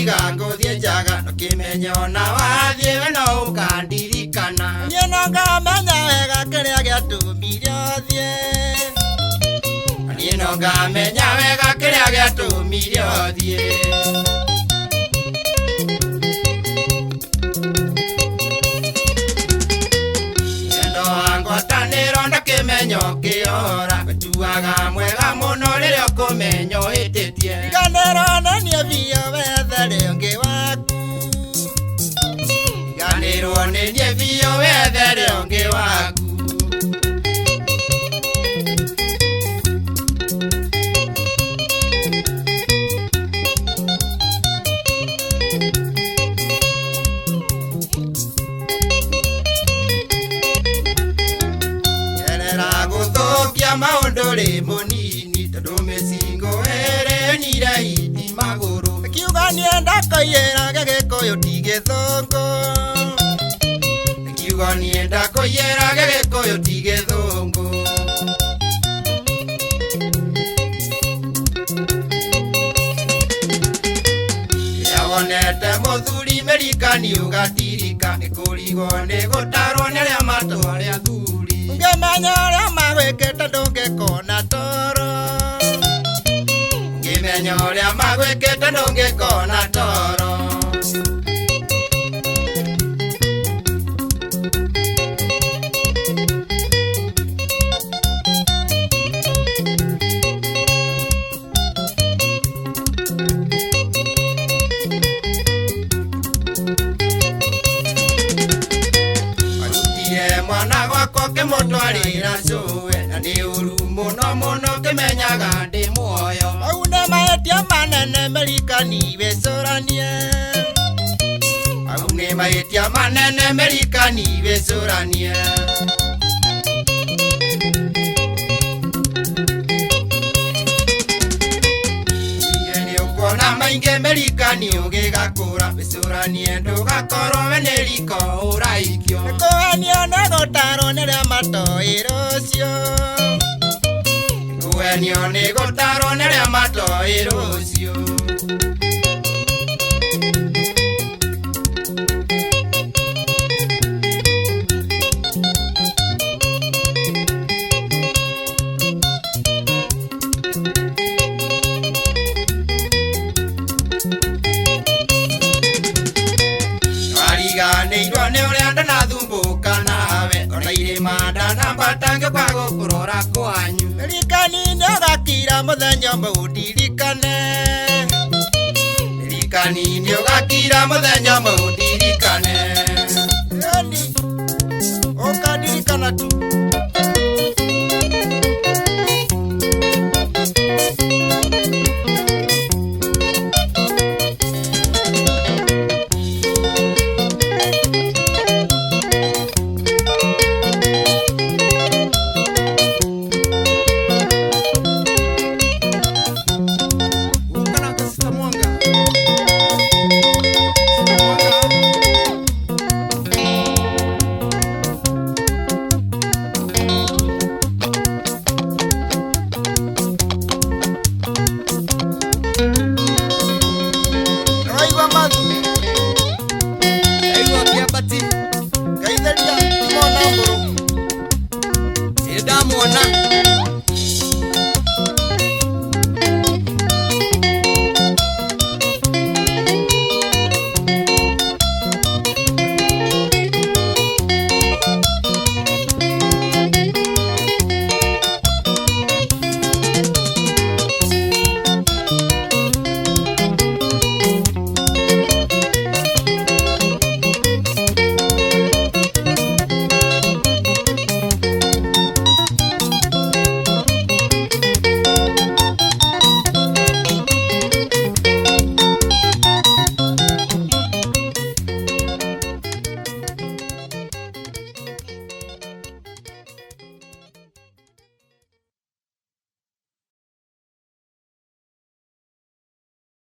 Gango thie jaga no kimenyo na wathie we no ukandirikana Nyenonga menya wega kiria giatumirio thie Nyenonga menya wega kiria giatumirio thie Endo angwataniro na kimenyo kiora tuaga mwega muno riria kumenyo ititie Ganero nenie bio wethere ungi waku Ganero nenie bio wethere ungi waku Yerera guthukia maundu ri munini tondu micingo ere nyire iti maguru Kiuga nienda koyera gagikuyu ti githungu Kiuga nienda koyera gagikuyu ti githungu Yawonete muthuri merikani ugatirika nikurigo ni gutarwo ni aria matwaria thuri Ngemenya uria magwikite ndungikona toro Ngimenya uria magwikite ndungikona toro Arutire mwana gwakwa kimutwarira cuwe na ni uru muno muno kimenyaga ndi muoyo Aune maetia manene merikani wicuranie Au ni mahĩtia manene merikani wĩcũranie Ningĩ nĩ ũkuona maingĩ merikani ũgĩgakũra wĩcũranie ndũgakorwo we nĩ riko ũraikio Kuhenio nĩ gũtarwo nĩ arĩa matoĩ rũciũ Kũhenio nĩ gũtarwo nĩ arĩa matoĩ rũciũ Wariganĩirwo nĩ ũrĩa ndanathumbuka nawe ona irĩma ndanambata ngĩũka gũkũrora kwanyu Ririkani nĩ ũgakira mũthenya ũmwe ũndirikane Ririkani nĩ ũgakira mũthenya ũmwe ũndirikane Yani ũkandirikana tu Ndamuona